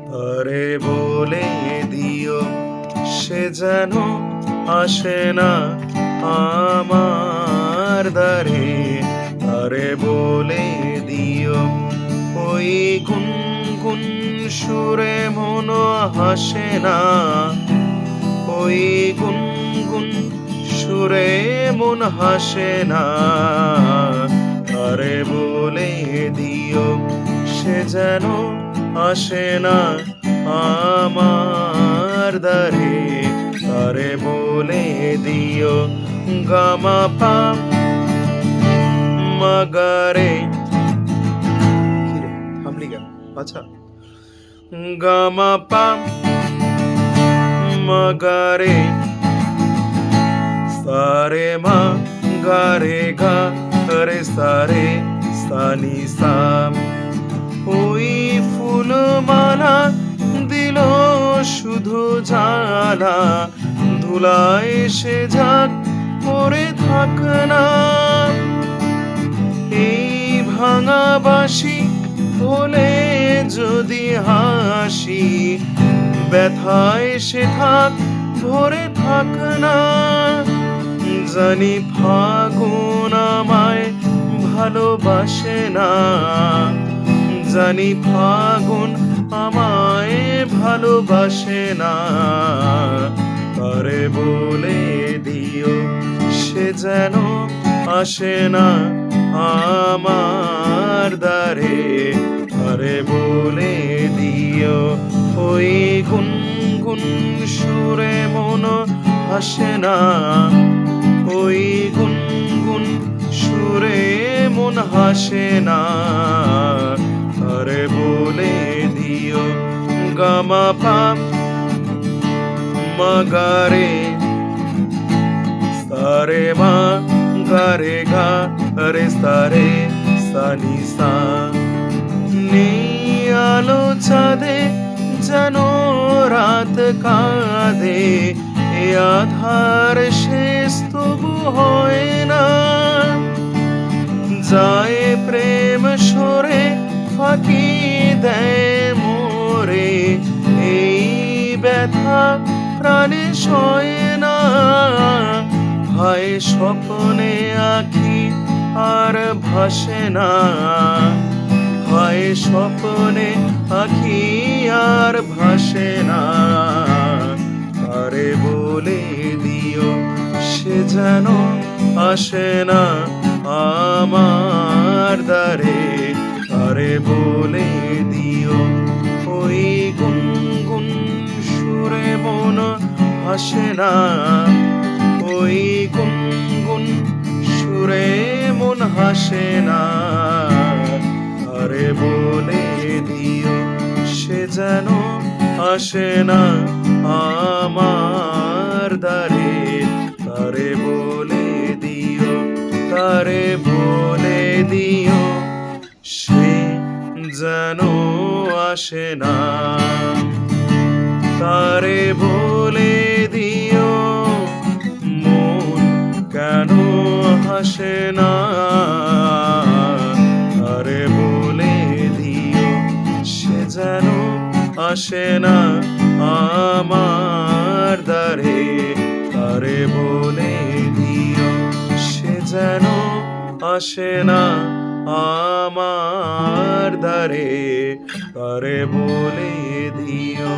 আরে বলে দিও সে যেন আসে না আমার দ্বারে। আরে বলে দিও ওই গুনগুন সুরে মন হাসে না, ওই গুনগুন সুরে মন হাসে না। আরে বলে দিও সে যেন আসে না আমার দ্বারে। আরে বলে দিও গামা পা মাগারে। কিরে থামলি কেন? আচ্ছা, গামা পা মাগারে সারে মা গারে গা রে সারে সানি সাম। ওই ফুলমালা দিল শুধু জ্বালা, ধুলায় সে ঝাঁক পরে থাক না। এই ভাঙা বাঁশি বলে যদি হাসি, ব্যথায় সে থাক ভরে থাক না। জানি ফাগুন আমায় ভালোবাসে না, জানি ফাগুন আমায় ভালোবাসে না। আরে বলে দিও সে যেন আসে না আমার দ্বারে। আরে বলে দিও ওই গুনগুন সুরে মন হাসে না, ওই গুনগুন সুরে মন হাসে না। আরে বলে দিও গামা পা মাগারে সারে মা গারে গা রে সারে সানি সা। নেই আলো চাঁদে যেন রাত কাঁদে, এ আধার শেষ তবু হয় না। যায় প্রেম সরে ফাঁকি দেয় মোরে, এই ব্যথা প্রাণে সয় না। হয় স্বপ্নে আঁখি আর ভাসে না, হয় স্বপ্নে আঁখি আর ভাসে না। আরে বলে দিও সে যেন আসে না আমার দ্বারে। আরে বলে দিও ওই গুনগুন সুরে মন হাসে না, ওই গুনগুন সুরে মন হাসে না। আরে বলে দিও সে যেন আসে না আমার দ্বারে। তারে বলে দিও, তারে বলে দিও সে যেন আসে না। তারে বলে দিও মন কেন হাসে না। তারে বলে দিও সে যেন আসে না আমার দ্বারে। তারে বলে দিও সে যেন আসে না আমার দ্বারে। তারে বলে দিও।